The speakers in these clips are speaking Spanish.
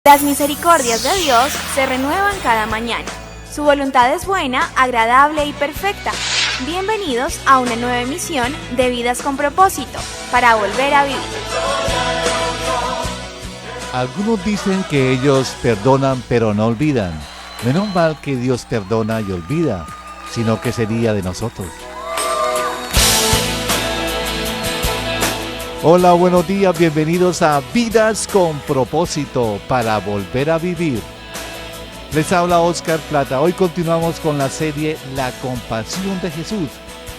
Las misericordias de Dios se renuevan cada mañana. Su voluntad es buena, agradable y perfecta. Bienvenidos a una nueva emisión de Vidas con Propósito, para volver a vivir. Algunos dicen que ellos perdonan pero no olvidan. Menos mal que Dios perdona y olvida, sino que sería de nosotros. Hola, buenos días, bienvenidos a Vidas con Propósito, para volver a vivir. Les habla Oscar Plata. Hoy continuamos con la serie La compasión de Jesús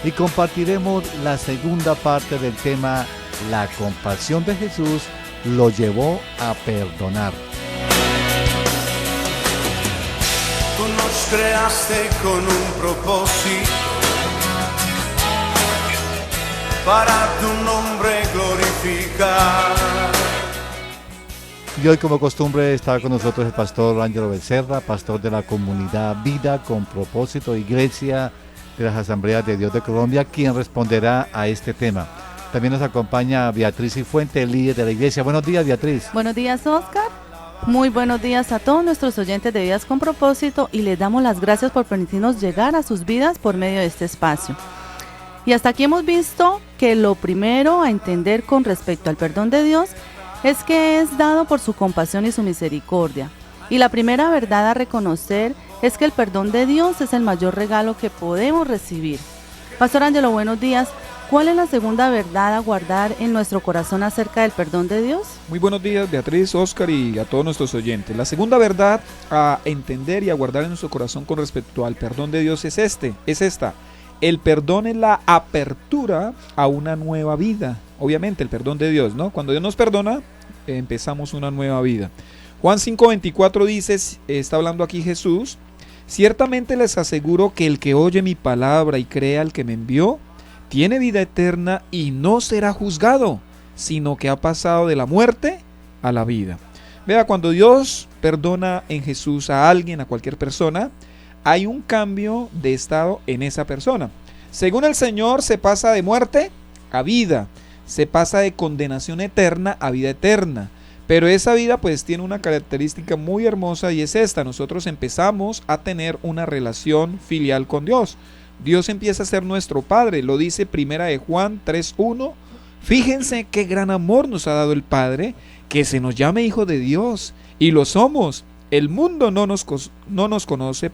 y compartiremos la segunda parte del tema La compasión de Jesús lo llevó a perdonar. Tú nos creaste con un propósito, para tu nombre glorificar. Y hoy, como costumbre, está con nosotros el pastor Ángelo Becerra, pastor de la comunidad Vida con Propósito, Iglesia de las Asambleas de Dios de Colombia, quien responderá a este tema. También nos acompaña Beatriz Cifuentes, líder de la iglesia. Buenos días, Beatriz. Buenos días, Oscar. Muy buenos días a todos nuestros oyentes de Vidas con Propósito y les damos las gracias por permitirnos llegar a sus vidas por medio de este espacio. Y hasta aquí hemos visto que lo primero a entender con respecto al perdón de Dios es que es dado por su compasión y su misericordia. Y la primera verdad a reconocer es que el perdón de Dios es el mayor regalo que podemos recibir. Pastor Ángelo, buenos días. ¿Cuál es la segunda verdad a guardar en nuestro corazón acerca del perdón de Dios? Muy buenos días, Beatriz, Oscar y a todos nuestros oyentes. La segunda verdad a entender y a guardar en nuestro corazón con respecto al perdón de Dios es esta. El perdón es la apertura a una nueva vida. Obviamente el perdón de Dios, ¿no? Cuando Dios nos perdona, empezamos una nueva vida. Juan 5:24 dice, está hablando aquí Jesús: ciertamente les aseguro que el que oye mi palabra y cree al que me envió, tiene vida eterna y no será juzgado, sino que ha pasado de la muerte a la vida. Vea, cuando Dios perdona en Jesús a alguien, a cualquier persona, hay un cambio de estado en esa persona. Según el Señor, se pasa de muerte a vida, se pasa de condenación eterna a vida eterna. Pero esa vida pues tiene una característica muy hermosa y es esta: nosotros empezamos a tener una relación filial con Dios. Dios empieza a ser nuestro Padre, lo dice Primera de Juan 3:1. Fíjense qué gran amor nos ha dado el Padre, que se nos llame hijo de Dios, y lo somos. El mundo no nos conoce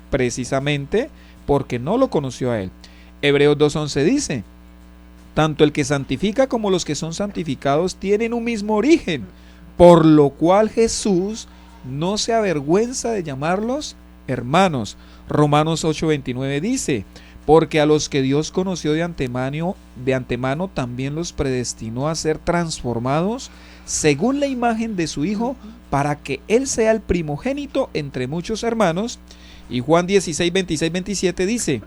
precisamente porque no lo conoció a Él. Hebreos 2:11 dice: tanto el que santifica como los que son santificados tienen un mismo origen, por lo cual Jesús no se avergüenza de llamarlos hermanos. Romanos 8:29 dice: porque a los que Dios conoció de antemano también los predestinó a ser transformados según la imagen de su Hijo, para que Él sea el primogénito entre muchos hermanos. Y Juan 16:26-27 dice: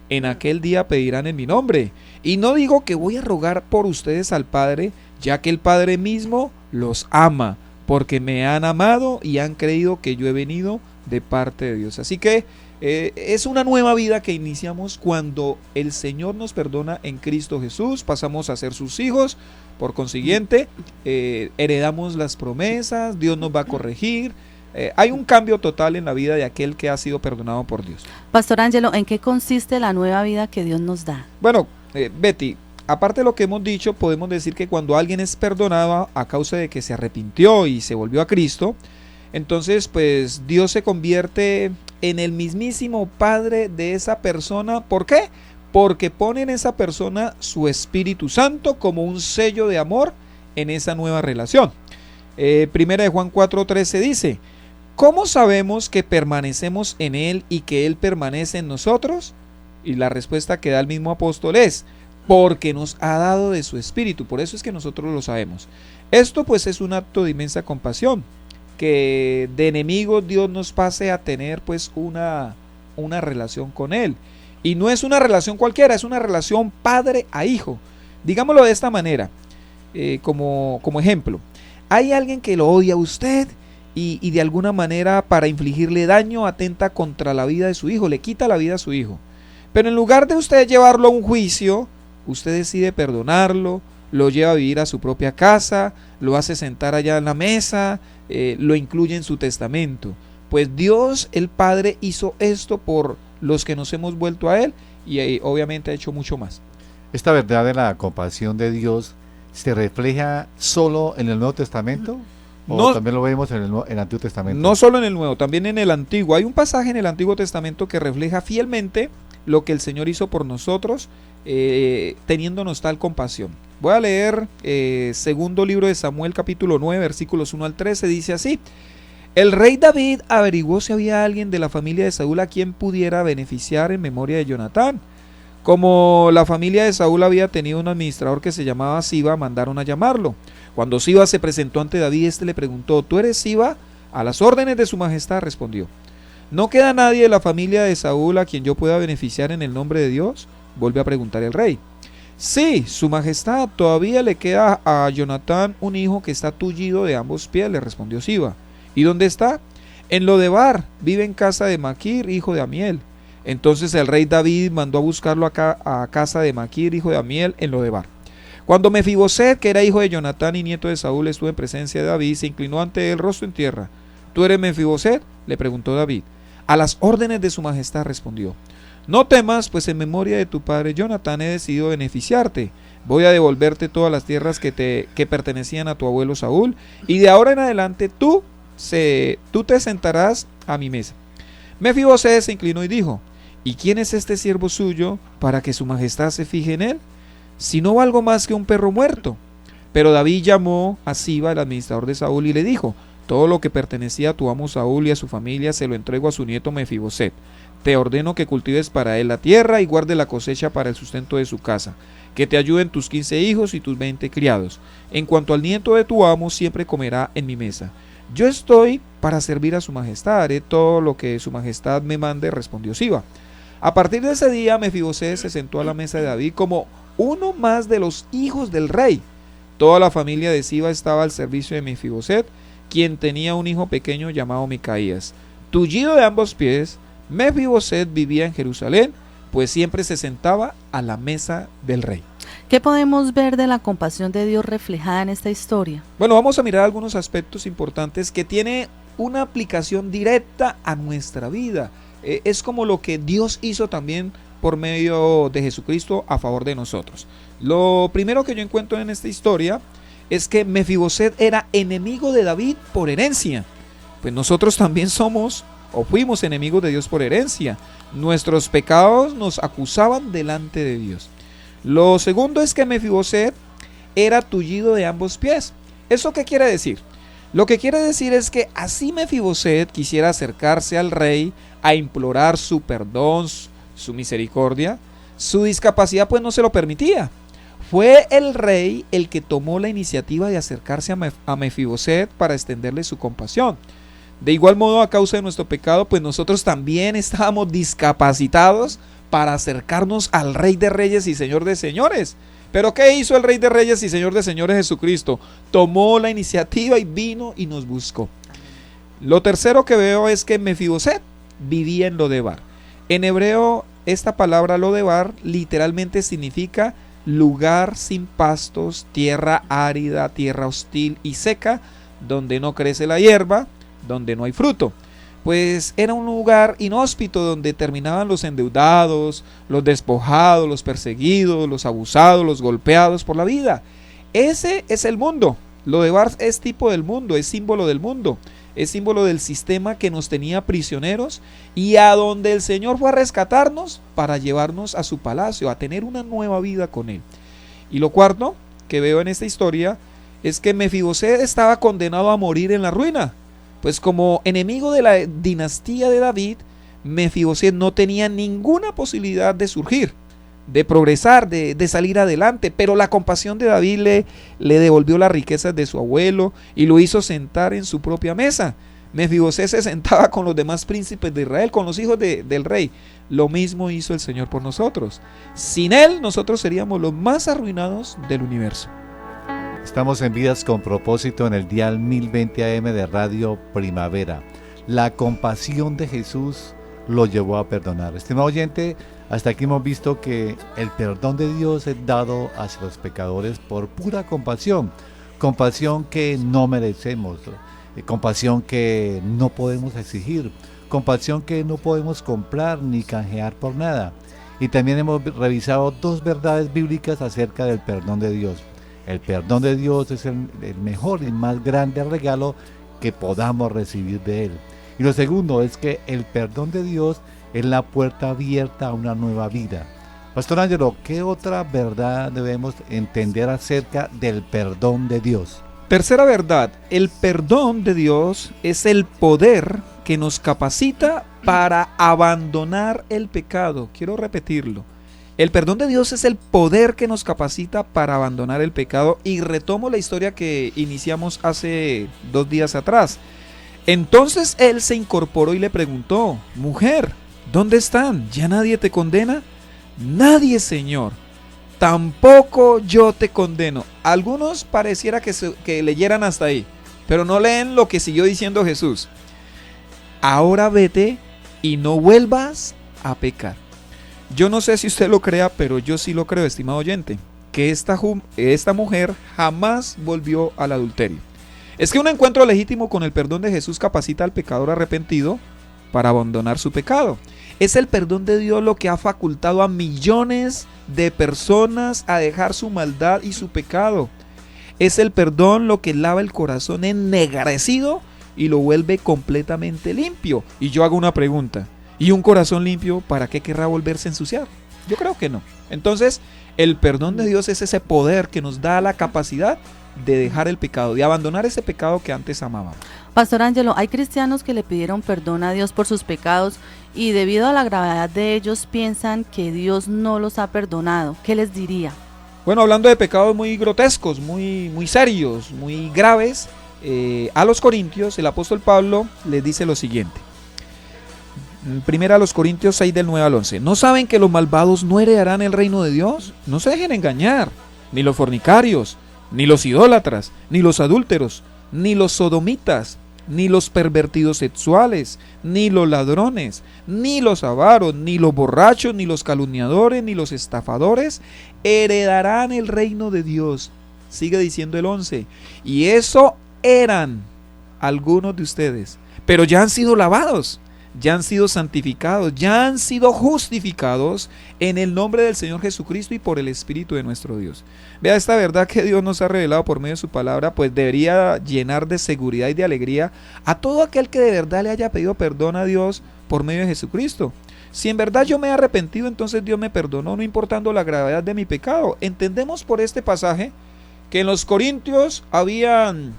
en aquel día pedirán en mi nombre, y no digo que voy a rogar por ustedes al Padre, ya que el Padre mismo los ama, porque me han amado y han creído que yo he venido de parte de Dios. Así que es una nueva vida que iniciamos cuando el Señor nos perdona en Cristo Jesús, pasamos a ser sus hijos. Por consiguiente, heredamos las promesas, Dios nos va a corregir. Hay un cambio total en la vida de aquel que ha sido perdonado por Dios. Pastor Ángelo, ¿en qué consiste la nueva vida que Dios nos da? Bueno, Betty, aparte de lo que hemos dicho, podemos decir que cuando alguien es perdonado a causa de que se arrepintió y se volvió a Cristo, entonces pues Dios se convierte en el mismísimo Padre de esa persona. ¿Por qué? Porque pone en esa persona su Espíritu Santo como un sello de amor en esa nueva relación. Primera de Juan 4:13 dice: ¿cómo sabemos que permanecemos en Él y que Él permanece en nosotros? Y la respuesta que da el mismo apóstol es: porque nos ha dado de su Espíritu. Por eso es que nosotros lo sabemos. Esto pues es un acto de inmensa compasión, que de enemigos Dios nos pase a tener pues una relación con Él. Y no es una relación cualquiera, es una relación padre a hijo. Digámoslo de esta manera, como ejemplo. Hay alguien que lo odia a usted y de alguna manera, para infligirle daño, atenta contra la vida de su hijo, le quita la vida a su hijo. Pero en lugar de usted llevarlo a un juicio, usted decide perdonarlo, lo lleva a vivir a su propia casa, lo hace sentar allá en la mesa, lo incluye en su testamento. Pues Dios el Padre hizo esto por los que nos hemos vuelto a Él y obviamente ha hecho mucho más. ¿Esta verdad de la compasión de Dios se refleja solo en el Nuevo Testamento? ¿O No, también lo vemos en el Antiguo Testamento? no solo en el Nuevo, también en el Antiguo. Hay un pasaje en el Antiguo Testamento que refleja fielmente lo que el Señor hizo por nosotros, teniéndonos tal compasión. Voy a leer segundo libro de Samuel, capítulo 9, versículos 1 al 13, dice así: el rey David averiguó si había alguien de la familia de Saúl a quien pudiera beneficiar en memoria de Jonatán. Como la familia de Saúl había tenido un administrador que se llamaba Siba, mandaron a llamarlo. Cuando Siba se presentó ante David, este le preguntó: ¿tú eres Siba? A las órdenes de su majestad, respondió. ¿No queda nadie de la familia de Saúl a quien yo pueda beneficiar en el nombre de Dios?, vuelve a preguntar el rey. Sí, su majestad, todavía le queda a Jonatán un hijo que está tullido de ambos pies, le respondió Siba. ¿Y dónde está? En Lodebar, vive en casa de Maquir, hijo de Amiel. Entonces el rey David mandó a buscarlo a casa de Maquir, hijo de Amiel, en Lodebar. Cuando Mefiboset, que era hijo de Jonatán y nieto de Saúl, estuvo en presencia de David, se inclinó ante él rostro en tierra. ¿Tú eres Mefiboset?, le preguntó David. A las órdenes de su majestad, respondió. No temas, pues en memoria de tu padre Jonatán he decidido beneficiarte. Voy a devolverte todas las tierras que pertenecían a tu abuelo Saúl, y de ahora en adelante tú te sentarás a mi mesa. Mefiboset se inclinó y dijo: ¿y quién es este siervo suyo para que su majestad se fije en él? Si no valgo más que un perro muerto. Pero David llamó a Siba, el administrador de Saúl, y le dijo: todo lo que pertenecía a tu amo Saúl y a su familia se lo entrego a su nieto Mefiboset. Te ordeno que cultives para él la tierra y guarde la cosecha para el sustento de su casa, que te ayuden tus 15 hijos y tus 20 criados. En cuanto al nieto de tu amo, siempre comerá en mi mesa. Yo estoy para servir a su majestad, haré todo lo que su majestad me mande, respondió Siba. A partir de ese día, Mefiboset se sentó a la mesa de David como uno más de los hijos del rey. Toda la familia de Siba estaba al servicio de Mefiboset, quien tenía un hijo pequeño llamado Micaías. Tullido de ambos pies, Mefiboset vivía en Jerusalén, pues siempre se sentaba a la mesa del rey. ¿Qué podemos ver de la compasión de Dios reflejada en esta historia? Bueno, vamos a mirar algunos aspectos importantes que tiene una aplicación directa a nuestra vida. Es como lo que Dios hizo también por medio de Jesucristo a favor de nosotros. Lo primero que yo encuentro en esta historia es que Mefiboset era enemigo de David por herencia. Pues nosotros también somos o fuimos enemigos de Dios por herencia. Nuestros pecados nos acusaban delante de Dios. Lo segundo es que Mefiboset era tullido de ambos pies. ¿Eso qué quiere decir? Lo que quiere decir es que así Mefiboset quisiera acercarse al rey a implorar su perdón, su misericordia, su discapacidad pues no se lo permitía. Fue el rey el que tomó la iniciativa de acercarse a Mefiboset para extenderle su compasión. De igual modo, a causa de nuestro pecado, pues nosotros también estábamos discapacitados para acercarnos al Rey de Reyes y Señor de Señores. Pero ¿qué hizo el Rey de Reyes y Señor de Señores Jesucristo? Tomó la iniciativa y vino y nos buscó. Lo tercero que veo es que Mefiboset vivía en Lodebar. En hebreo, esta palabra Lodebar literalmente significa lugar sin pastos, tierra árida, tierra hostil y seca, donde no crece la hierba, donde no hay fruto. Pues era un lugar inhóspito donde terminaban los endeudados, los despojados, los perseguidos, los abusados, los golpeados por la vida. Ese es el mundo. Lodebar es tipo del mundo, es símbolo del mundo, es símbolo del sistema que nos tenía prisioneros y a donde el Señor fue a rescatarnos para llevarnos a su palacio, a tener una nueva vida con Él. Y lo cuarto que veo en esta historia es que Mefiboset estaba condenado a morir en la ruina. Pues como enemigo de la dinastía de David, Mefiboset no tenía ninguna posibilidad de surgir, de progresar, de salir adelante, pero la compasión de David le devolvió las riquezas de su abuelo y lo hizo sentar en su propia mesa. Mefiboset se sentaba con los demás príncipes de Israel, con los hijos del rey. Lo mismo hizo el Señor por nosotros. Sin Él, nosotros seríamos los más arruinados del universo. Estamos en Vidas con Propósito en el dial 1020 AM de Radio Primavera. La compasión de Jesús lo llevó a perdonar. Estimado oyente, Hasta aquí hemos visto que el perdón de Dios es dado hacia los pecadores por pura compasión, compasión que no merecemos, compasión que no podemos exigir, compasión que no podemos comprar ni canjear por nada. Y también hemos revisado dos verdades bíblicas acerca del perdón de Dios. El perdón de Dios es el mejor y más grande regalo que podamos recibir de Él. Y lo segundo es que el perdón de Dios es la puerta abierta a una nueva vida. Pastor Ángelo, ¿qué otra verdad debemos entender acerca del perdón de Dios? Tercera verdad, el perdón de Dios es el poder que nos capacita para abandonar el pecado. Quiero repetirlo. El perdón de Dios es el poder que nos capacita para abandonar el pecado. Y retomo la historia que iniciamos hace 2 días atrás. Entonces él se incorporó y le preguntó: mujer, ¿dónde están? ¿Ya nadie te condena? Nadie, Señor. Tampoco yo te condeno. Algunos pareciera que leyeran hasta ahí, pero no leen lo que siguió diciendo Jesús. Ahora vete y no vuelvas a pecar. Yo no sé si usted lo crea, pero yo sí lo creo, estimado oyente, que esta mujer jamás volvió al adulterio. Es que un encuentro legítimo con el perdón de Jesús capacita al pecador arrepentido para abandonar su pecado. Es el perdón de Dios lo que ha facultado a millones de personas a dejar su maldad y su pecado. Es el perdón lo que lava el corazón ennegrecido y lo vuelve completamente limpio. Y yo hago una pregunta: ¿y un corazón limpio para qué querrá volverse a ensuciar? Yo creo que no. Entonces, el perdón de Dios es ese poder que nos da la capacidad de dejar el pecado, de abandonar ese pecado que antes amábamos. Pastor Ángelo, hay cristianos que le pidieron perdón a Dios por sus pecados y debido a la gravedad de ellos piensan que Dios no los ha perdonado. ¿Qué les diría? Bueno, hablando de pecados muy grotescos, muy serios, muy graves, a los Corintios el apóstol Pablo les dice lo siguiente. Primera a los Corintios 6 del 9 al 11. ¿No saben que los malvados no heredarán el reino de Dios? No se dejen engañar, ni los fornicarios, ni los idólatras, ni los adúlteros, ni los sodomitas, ni los pervertidos sexuales, ni los ladrones, ni los avaros, ni los borrachos, ni los calumniadores, ni los estafadores heredarán el reino de Dios. Sigue diciendo el 11. Y eso eran algunos de ustedes, pero ya han sido lavados, ya han sido santificados, ya han sido justificados en el nombre del Señor Jesucristo y por el Espíritu de nuestro Dios. Vea, esta verdad que Dios nos ha revelado por medio de su palabra, pues debería llenar de seguridad y de alegría a todo aquel que de verdad le haya pedido perdón a Dios por medio de Jesucristo. Si en verdad yo me he arrepentido, entonces Dios me perdonó, no importando la gravedad de mi pecado. Entendemos por este pasaje que en los Corintios habían,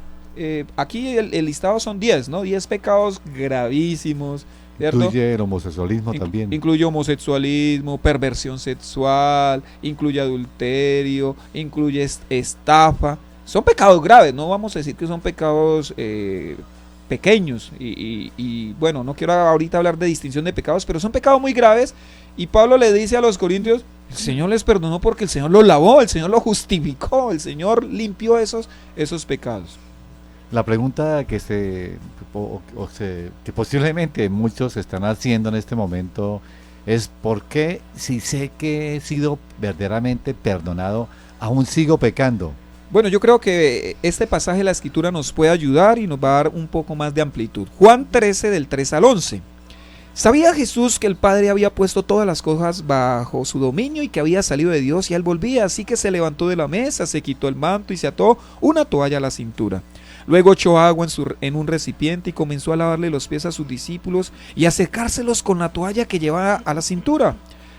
aquí el listado son 10, ¿no? 10 pecados gravísimos, ¿cierto? Incluye el homosexualismo también. Incluye homosexualismo, perversión sexual, incluye adulterio, incluye estafa. Son pecados graves, no vamos a decir que son pecados pequeños. Y bueno, no quiero ahorita hablar de distinción de pecados, pero son pecados muy graves. Y Pablo le dice a los Corintios: el Señor les perdonó porque el Señor los lavó, el Señor los justificó, el Señor limpió esos pecados. La pregunta que que posiblemente muchos están haciendo en este momento es: ¿por qué, si sé que he sido verdaderamente perdonado, aún sigo pecando? Bueno, yo creo que este pasaje de la Escritura nos puede ayudar y nos va a dar un poco más de amplitud. Juan 13 del 3 al 11. ¿Sabía Jesús que el Padre había puesto todas las cosas bajo su dominio y que había salido de Dios y él volvía? Así que se levantó de la mesa, se quitó el manto y se ató una toalla a la cintura. Luego echó agua en un recipiente y comenzó a lavarle los pies a sus discípulos y a secárselos con la toalla que llevaba a la cintura.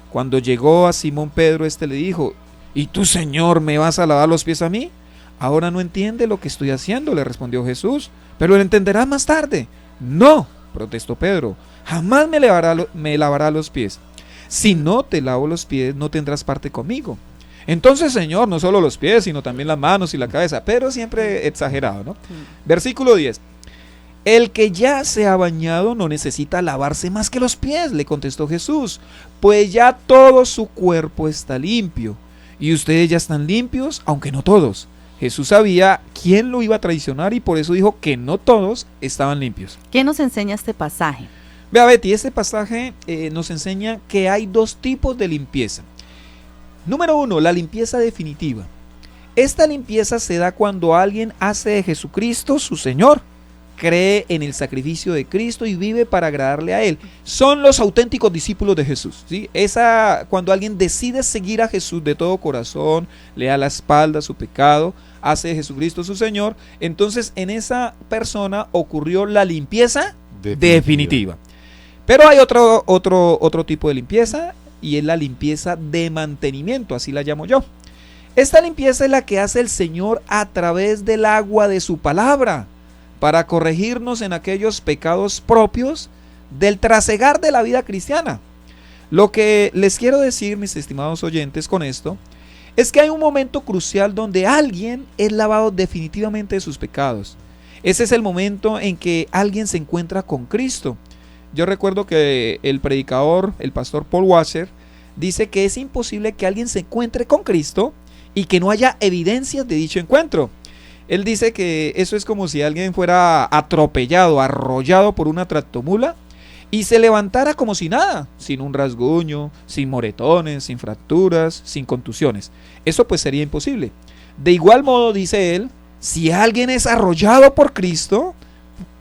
Cuando llegó a Simón Pedro, este le dijo: ¿y tú, Señor, me vas a lavar los pies a mí? Ahora no entiende lo que estoy haciendo, le respondió Jesús, pero lo entenderás más tarde. No, protestó Pedro, jamás me lavará los pies. Si no te lavo los pies, no tendrás parte conmigo. Entonces, Señor, no solo los pies, sino también las manos y la cabeza, pero siempre exagerado, ¿no? Versículo 10. El que ya se ha bañado no necesita lavarse más que los pies, le contestó Jesús, pues ya todo su cuerpo está limpio, y ustedes ya están limpios, aunque no todos. Jesús sabía quién lo iba a traicionar y por eso dijo que no todos estaban limpios. ¿Qué nos enseña este pasaje? Vea Betty, este pasaje nos enseña que hay dos tipos de limpieza. Número uno, la limpieza definitiva. Esta limpieza se da cuando alguien hace de Jesucristo su Señor, cree en el sacrificio de Cristo y vive para agradarle a Él. Son los auténticos discípulos de Jesús, ¿sí? Cuando alguien decide seguir a Jesús de todo corazón, le da la espalda a su pecado, hace de Jesucristo su Señor, entonces en esa persona ocurrió la limpieza definitiva. Pero hay otro tipo de limpieza, y es la limpieza de mantenimiento, así la llamo yo. Esta limpieza es la que hace el Señor a través del agua de su palabra, para corregirnos en aquellos pecados propios del trasegar de la vida cristiana. Lo que les quiero decir, mis estimados oyentes, con esto, es que hay un momento crucial donde alguien es lavado definitivamente de sus pecados. Ese es el momento en que alguien se encuentra con Cristo. Yo recuerdo que el predicador, el pastor Paul Washer, dice que es imposible que alguien se encuentre con Cristo y que no haya evidencias de dicho encuentro. Él dice que eso es como si alguien fuera atropellado, arrollado por una tractomula y se levantara como si nada, sin un rasguño, sin moretones, sin fracturas, sin contusiones. Eso pues sería imposible. De igual modo, dice él, si alguien es arrollado por Cristo,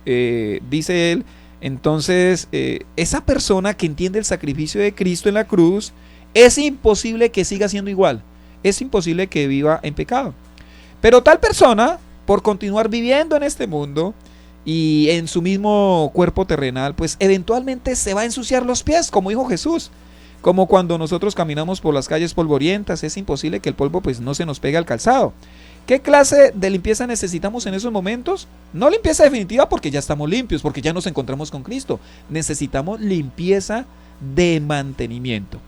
dice él, entonces esa persona que entiende el sacrificio de Cristo en la cruz, es imposible que siga siendo igual, es imposible que viva en pecado. Pero tal persona, por continuar viviendo en este mundo y en su mismo cuerpo terrenal, pues eventualmente se va a ensuciar los pies, como dijo Jesús. Como cuando nosotros caminamos por las calles polvorientas, es imposible que el polvo pues no se nos pegue al calzado. ¿Qué clase de limpieza necesitamos en esos momentos? No limpieza definitiva porque ya estamos limpios, porque ya nos encontramos con Cristo. Necesitamos limpieza de mantenimiento.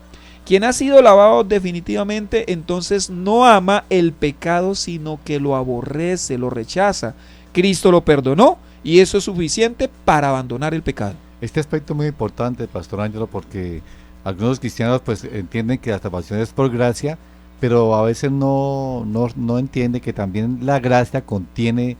Quien ha sido lavado definitivamente, entonces no ama el pecado, sino que lo aborrece, lo rechaza. Cristo lo perdonó y eso es suficiente para abandonar el pecado. Este aspecto es muy importante, Pastor Ángelo, porque algunos cristianos pues entienden que la salvación es por gracia, pero a veces no entiende que también la gracia contiene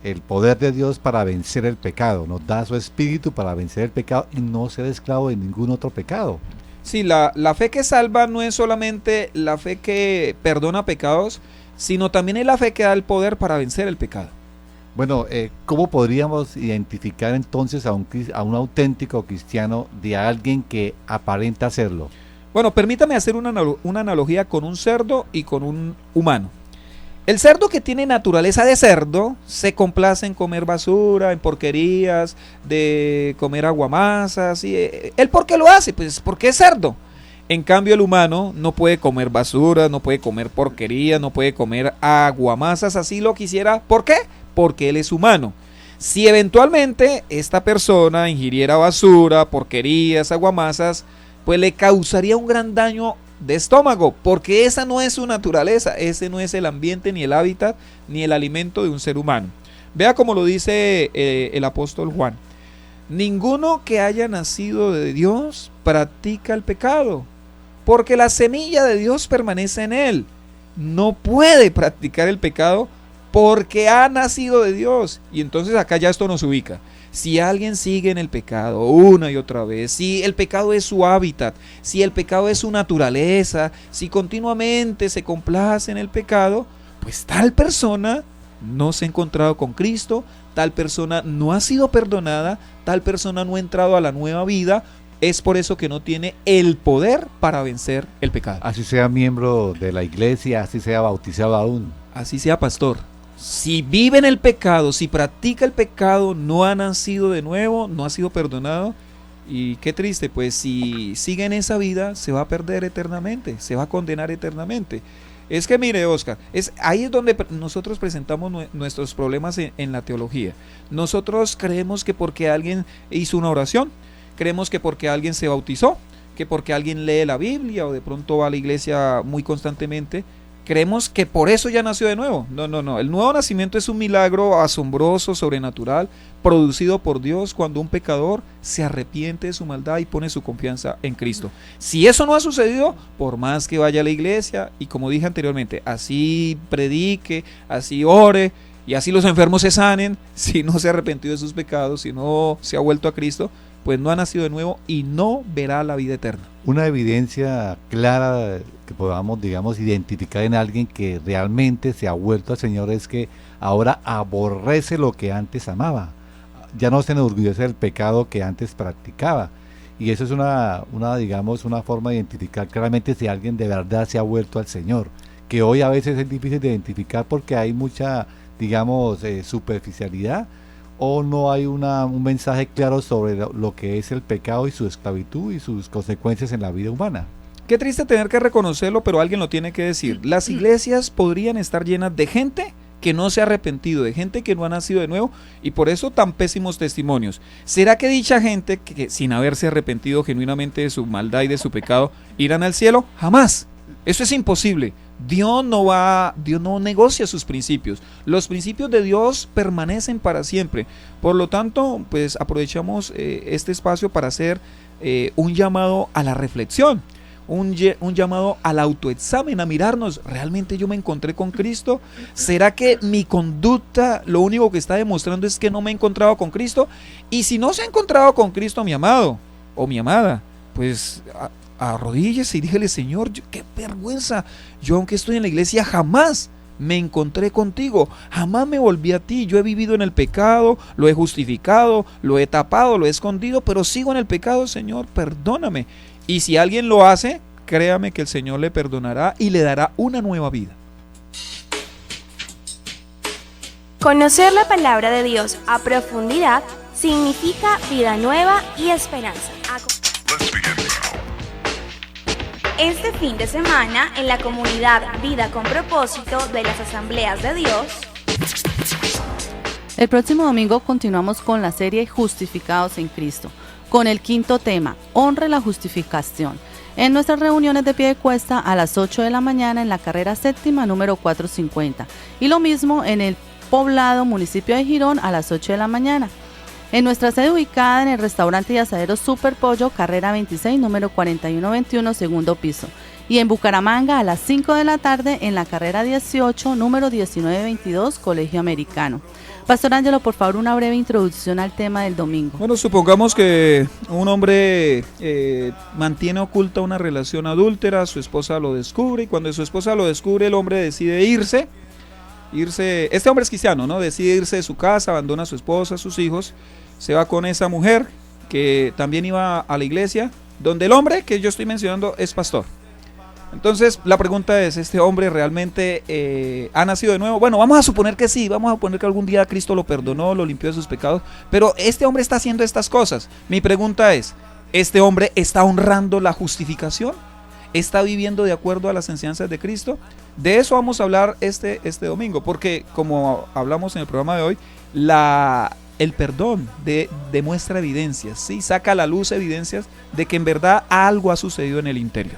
el poder de Dios para vencer el pecado. Nos da su espíritu para vencer el pecado y no ser esclavo de ningún otro pecado. Sí, la fe que salva no es solamente la fe que perdona pecados, sino también es la fe que da el poder para vencer el pecado. Bueno, ¿cómo podríamos identificar entonces a un auténtico cristiano de alguien que aparenta serlo? Bueno, permítame hacer una analogía con un cerdo y con un humano. El cerdo, que tiene naturaleza de cerdo, se complace en comer basura, en porquerías, de comer aguamasas. ¿Él por qué lo hace? Pues porque es cerdo. En cambio, el humano no puede comer basura, no puede comer porquerías, no puede comer aguamasas, así lo quisiera. ¿Por qué? Porque él es humano. Si eventualmente esta persona ingiriera basura, porquerías, aguamasas, pues le causaría un gran daño de estómago, porque esa no es su naturaleza, ese no es el ambiente, ni el hábitat, ni el alimento de un ser humano. Vea cómo lo dice el apóstol Juan: ninguno que haya nacido de Dios practica el pecado, porque la semilla de Dios permanece en él. No puede practicar el pecado porque ha nacido de Dios. Y entonces acá ya esto nos ubica. Si alguien sigue en el pecado una y otra vez, si el pecado es su hábitat, si el pecado es su naturaleza, si continuamente se complace en el pecado, pues tal persona no se ha encontrado con Cristo, tal persona no ha sido perdonada, tal persona no ha entrado a la nueva vida. Es por eso que no tiene el poder para vencer el pecado. Así sea miembro de la iglesia, así sea bautizado aún. Así sea pastor. Si vive en el pecado, si practica el pecado, no ha nacido de nuevo, no ha sido perdonado. Y qué triste, pues si sigue en esa vida, se va a perder eternamente, se va a condenar eternamente. Es que mire, Oscar, ahí es donde nosotros presentamos nuestros problemas en la teología. Nosotros creemos que porque alguien hizo una oración, creemos que porque alguien se bautizó, que porque alguien lee la Biblia o de pronto va a la iglesia muy constantemente, creemos que por eso ya nació de nuevo. No. El nuevo nacimiento es un milagro asombroso, sobrenatural, producido por Dios cuando un pecador se arrepiente de su maldad y pone su confianza en Cristo. Si eso no ha sucedido, por más que vaya a la iglesia y, como dije anteriormente, así predique, así ore, y así los enfermos se sanen, si no se ha arrepentido de sus pecados, si no se ha vuelto a Cristo, pues no ha nacido de nuevo y no verá la vida eterna. Una evidencia clara que podamos, digamos, identificar en alguien que realmente se ha vuelto al Señor es que ahora aborrece lo que antes amaba. Ya no se enorgullece del pecado que antes practicaba. Y eso es digamos, una forma de identificar claramente si alguien de verdad se ha vuelto al Señor. Que hoy a veces es difícil de identificar porque hay mucha, digamos, superficialidad, o no hay un mensaje claro sobre lo que es el pecado y su esclavitud y sus consecuencias en la vida humana. Qué triste tener que reconocerlo, pero alguien lo tiene que decir. Las iglesias podrían estar llenas de gente que no se ha arrepentido, de gente que no ha nacido de nuevo, y por eso tan pésimos testimonios. ¿Será que dicha gente, que sin haberse arrepentido genuinamente de su maldad y de su pecado, irán al cielo? Jamás. Eso es imposible. Dios no negocia sus principios. Los principios de Dios permanecen para siempre. Por lo tanto, pues aprovechamos este espacio para hacer un llamado a la reflexión, un llamado al autoexamen, a mirarnos. ¿Realmente yo me encontré con Cristo? ¿Será que mi conducta lo único que está demostrando es que no me he encontrado con Cristo? Y si no se ha encontrado con Cristo, mi amado o mi amada, pues arrodíllese y dígale: Señor, qué vergüenza, yo aunque estoy en la iglesia jamás me encontré contigo, jamás me volví a ti, yo he vivido en el pecado, lo he justificado, lo he tapado, lo he escondido, pero sigo en el pecado, Señor, perdóname. Y si alguien lo hace, créame que el Señor le perdonará y le dará una nueva vida. Conocer la palabra de Dios a profundidad significa vida nueva y esperanza. Este fin de semana, en la comunidad Vida con Propósito de las Asambleas de Dios, el próximo domingo continuamos con la serie Justificados en Cristo, con el quinto tema, honre la justificación, en nuestras reuniones de pie de cuesta a las 8 de la mañana en la carrera séptima número 450, y lo mismo en el Poblado, municipio de Girón, a las 8 de la mañana. En nuestra sede ubicada en el restaurante y asadero Super Pollo, carrera 26, número 4121, segundo piso. Y en Bucaramanga a las 5 de la tarde en la carrera 18, número 1922, Colegio Americano. Pastor Ángelo, por favor, una breve introducción al tema del domingo. Bueno, supongamos que un hombre mantiene oculta una relación adúltera, su esposa lo descubre, y cuando su esposa lo descubre, el hombre decide irse. Este hombre es cristiano, ¿no? Decide irse de su casa, abandona a su esposa, a sus hijos, se va con esa mujer que también iba a la iglesia, donde el hombre que yo estoy mencionando es pastor. Entonces la pregunta es, ¿este hombre realmente ha nacido de nuevo? Bueno, vamos a suponer que sí, vamos a suponer que algún día Cristo lo perdonó, lo limpió de sus pecados, pero este hombre está haciendo estas cosas. Mi pregunta es, ¿este hombre está honrando la justificación? ¿Está viviendo de acuerdo a las enseñanzas de Cristo? De eso vamos a hablar este domingo, porque como hablamos en el programa de hoy, el perdón demuestra evidencias, ¿sí? Saca a la luz evidencias de que en verdad algo ha sucedido en el interior.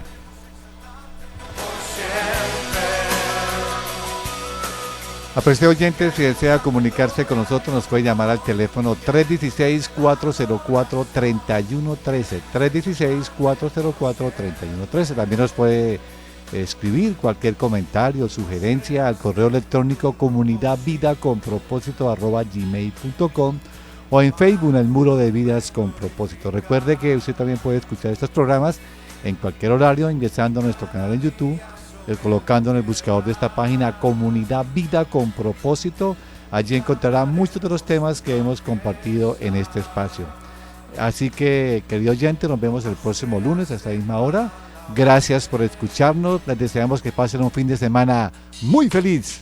Apreciado oyente, si desea comunicarse con nosotros, nos puede llamar al teléfono 316-404-3113, 316-404-3113. También nos puede escribir cualquier comentario, sugerencia al correo electrónico comunidadvidaconpropósito@gmail.com o en Facebook en el muro de Vidas con Propósito. Recuerde que usted también puede escuchar estos programas en cualquier horario ingresando a nuestro canal en YouTube, colocando en el buscador de esta página Comunidad Vida con Propósito. Allí encontrará muchos de los temas que hemos compartido en este espacio. Así que, querido oyente, nos vemos el próximo lunes a esta misma hora. Gracias por escucharnos. Les deseamos que pasen un fin de semana muy feliz.